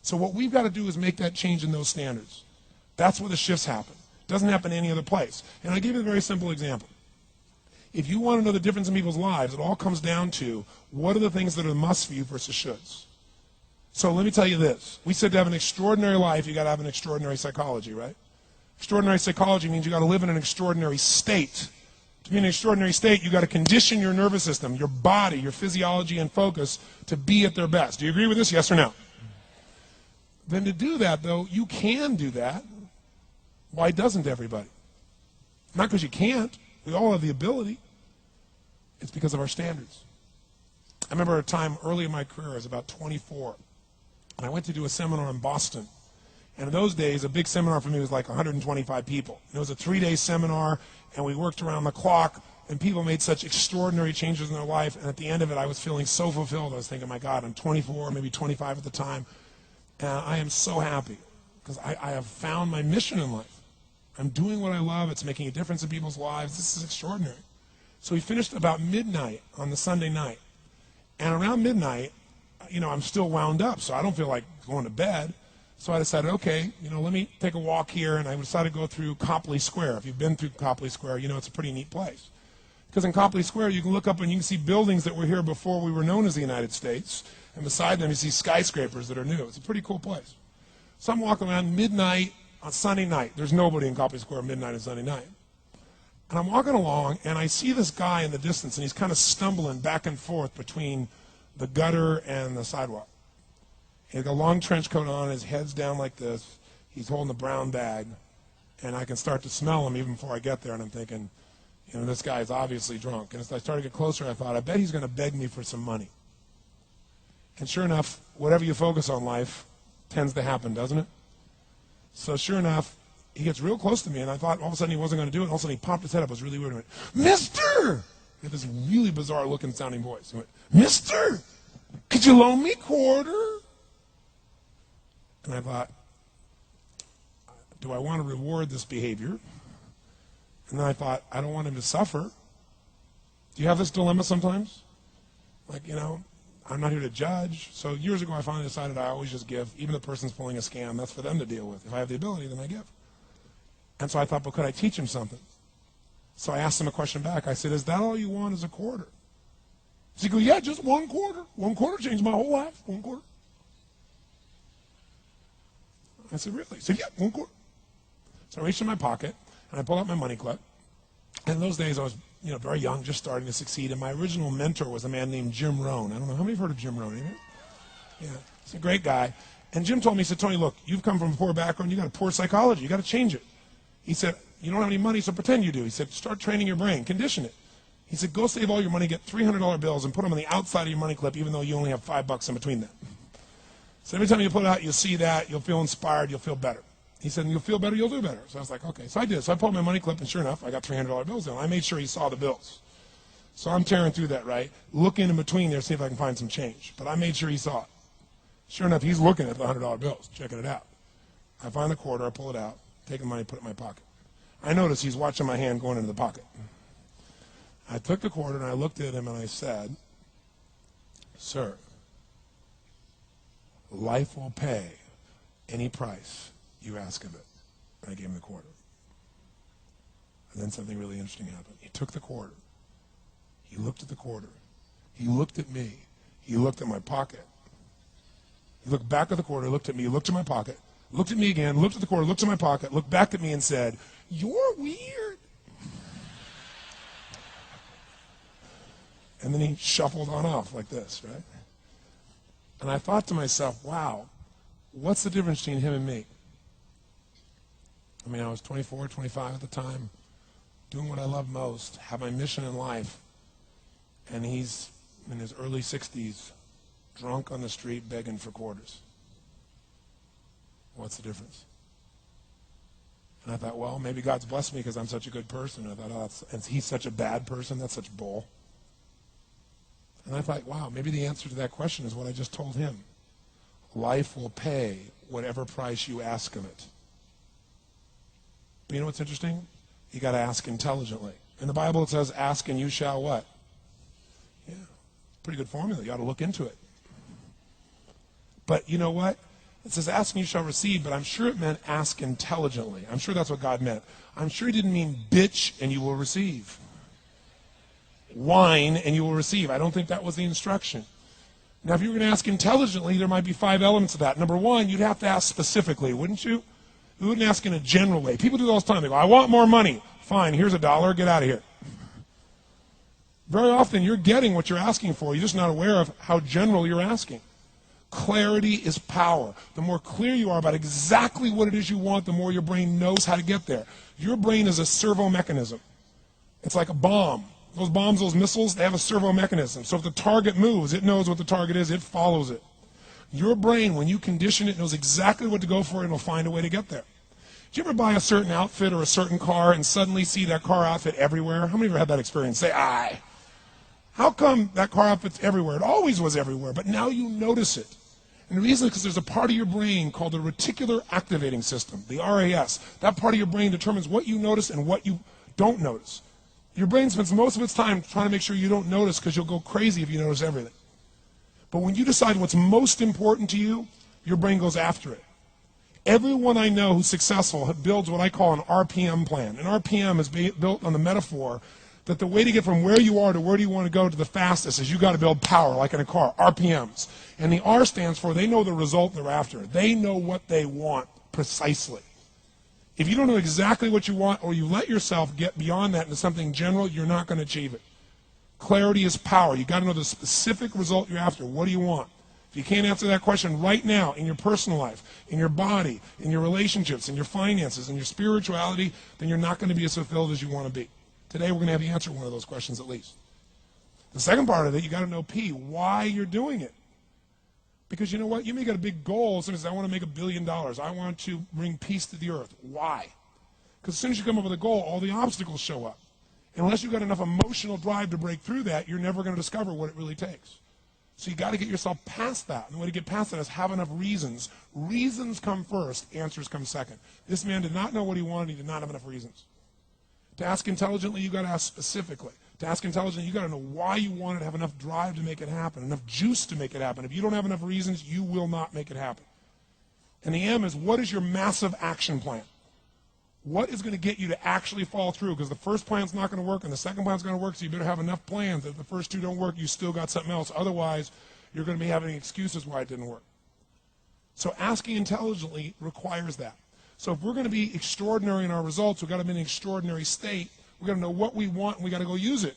So what we've got to do is make that change in those standards. That's where the shifts happen. It doesn't happen any other place. And I give you a very simple example. If you want to know the difference in people's lives, it all comes down to what are the things that are musts for you versus shoulds. So let me tell you this. We said to have an extraordinary life, you got to have an extraordinary psychology, right? Extraordinary psychology means you got to live in an extraordinary state. To be in an extraordinary state, you got to condition your nervous system, your body, your physiology and focus to be at their best. Do you agree with this? Yes or no? Then to do that, though, you can do that. Why doesn't everybody? Not because you can't. We all have the ability. It's because of our standards. I remember a time early in my career, I was about 24, and I went to do a seminar in Boston. And in those days, a big seminar for me was like 125 people. And it was a 3-day seminar, and we worked around the clock, and people made such extraordinary changes in their life. And at the end of it, I was feeling so fulfilled. I was thinking, my God, I'm 24, maybe 25 at the time. And I am so happy because I have found my mission in life. I'm doing what I love. It's making a difference in people's lives. This is extraordinary. So we finished about midnight on the Sunday night. And around midnight, I'm still wound up, so I don't feel like going to bed. So I decided, okay, let me take a walk here, and I decided to go through Copley Square. If you've been through Copley Square, it's a pretty neat place. Because in Copley Square, you can look up and you can see buildings that were here before we were known as the United States, and beside them you see skyscrapers that are new. It's a pretty cool place. So I'm walking around midnight on Sunday night. There's nobody in Copley Square midnight on Sunday night. And I'm walking along, and I see this guy in the distance, and he's kind of stumbling back and forth between the gutter and the sidewalk. He's got a long trench coat on, his head's down like this. He's holding a brown bag, and I can start to smell him even before I get there, and I'm thinking, this guy's obviously drunk. And as I started to get closer, I thought, I bet he's going to beg me for some money. And sure enough, whatever you focus on life tends to happen, doesn't it? So sure enough, he gets real close to me, and I thought all of a sudden he wasn't going to do it, and all of a sudden he popped his head up. It was really weird. He went, "Mister!" He had this really bizarre-looking sounding voice. He went, "Mister, could you loan me a quarter?" And I thought, do I want to reward this behavior? And then I thought, I don't want him to suffer. Do you have this dilemma sometimes? Like, I'm not here to judge. So years ago, I finally decided I always just give. Even if the person's pulling a scam, that's for them to deal with. If I have the ability, then I give. And so I thought, but could I teach him something? So I asked him a question back. I said, is that all you want is a quarter? So he goes, yeah, just one quarter. One quarter changed my whole life. One quarter. I said, really? He said, yeah, one quarter. So I reached in my pocket, and I pulled out my money clip. And in those days, I was very young, just starting to succeed. And my original mentor was a man named Jim Rohn. I don't know, how many have heard of Jim Rohn? Yeah, he's a great guy. And Jim told me, he said, Tony, look, you've come from a poor background. You got a poor psychology. You got to change it. He said, you don't have any money, so pretend you do. He said, start training your brain. Condition it. He said, go save all your money, get $300 bills, and put them on the outside of your money clip, even though you only have $5 in between them. So every time you pull it out, you'll see that, you'll feel inspired, you'll feel better. He said, you'll feel better, you'll do better. So I was like, okay. So I did. So I pulled my money clip, and sure enough, I got $300 bills in. I made sure he saw the bills. So I'm tearing through that, right? Looking in between there, see if I can find some change. But I made sure he saw it. Sure enough, he's looking at the $100 bills, checking it out. I find the quarter, I pull it out, take the money, put it in my pocket. I notice he's watching my hand going into the pocket. I took the quarter, and I looked at him, and I said, sir, life will pay any price you ask of it. And I gave him the quarter. And then something really interesting happened. He took the quarter. He looked at the quarter. He looked at me. He looked at my pocket. He looked back at the quarter, looked at me, looked at my pocket, looked at me again, looked at the quarter, looked at my pocket, looked back at me and said, you're weird. And then he shuffled on off like this, right? And I thought to myself, wow, what's the difference between him and me? I mean, I was 24, 25 at the time, doing what I love most, have my mission in life, and he's in his early 60s, drunk on the street begging for quarters. What's the difference? And I thought, well, maybe God's blessed me because I'm such a good person. I thought, oh, and he's such a bad person. That's such bull. And I thought, wow, maybe the answer to that question is what I just told him. Life will pay whatever price you ask of it. But you know what's interesting? You got to ask intelligently. In the Bible it says, ask and you shall what? Yeah, pretty good formula. You ought to look into it. But you know what? It says, ask and you shall receive, but I'm sure it meant ask intelligently. I'm sure that's what God meant. I'm sure he didn't mean bitch and you will receive. Whine and you will receive. I don't think that was the instruction. Now, if you were going to ask intelligently, there might be 5 elements of that. Number one, you'd have to ask specifically, wouldn't you? You wouldn't ask in a general way. People do that all the time. They go, I want more money. Fine, here's $1. Get out of here. Very often, you're getting what you're asking for. You're just not aware of how general you're asking. Clarity is power. The more clear you are about exactly what it is you want, the more your brain knows how to get there. Your brain is a servo mechanism. It's like a bomb. Those bombs, those missiles, they have a servo mechanism. So if the target moves, it knows what the target is, it follows it. Your brain, when you condition it, knows exactly what to go for and will find a way to get there. Did you ever buy a certain outfit or a certain car and suddenly see that car outfit everywhere? How many of you have had that experience? Say, aye. How come that car outfit's everywhere? It always was everywhere, but now you notice it. And the reason is because there's a part of your brain called the reticular activating system, the RAS. That part of your brain determines what you notice and what you don't notice. Your brain spends most of its time trying to make sure you don't notice because you'll go crazy if you notice everything. But when you decide what's most important to you, your brain goes after it. Everyone I know who's successful builds what I call an RPM plan. An RPM is built on the metaphor that the way to get from where you are to where do you want to go to the fastest is you got to build power, like in a car, RPMs. And the R stands for they know the result they're after. They know what they want precisely. If you don't know exactly what you want or you let yourself get beyond that into something general, you're not going to achieve it. Clarity is power. You've got to know the specific result you're after. What do you want? If you can't answer that question right now in your personal life, in your body, in your relationships, in your finances, in your spirituality, then you're not going to be as fulfilled as you want to be. Today we're going to have you answer one of those questions at least. The second part of it, you got to know P, why you're doing it. Because you know what? You may get a big goal. Somebody says, I want to make $1 billion. I want to bring peace to the earth. Why? Because as soon as you come up with a goal, all the obstacles show up. Unless you've got enough emotional drive to break through that, you're never going to discover what it really takes. So you got to get yourself past that. And the way to get past that is have enough reasons. Reasons come first, answers come second. This man did not know what he wanted. He did not have enough reasons. To ask intelligently, you got to ask specifically. To ask intelligently, you got to know why you want it, have enough drive to make it happen, enough juice to make it happen. If you don't have enough reasons, you will not make it happen. And the M is, what is your massive action plan? What is going to get you to actually follow through? Because the first plan's not going to work and the second plan's going to work, so you better have enough plans that if the first two don't work, you still got something else. Otherwise, you're going to be having excuses why it didn't work. So asking intelligently requires that. So if we're going to be extraordinary in our results, we've got to be in an extraordinary state. We've got to know what we want, and we've got to go use it.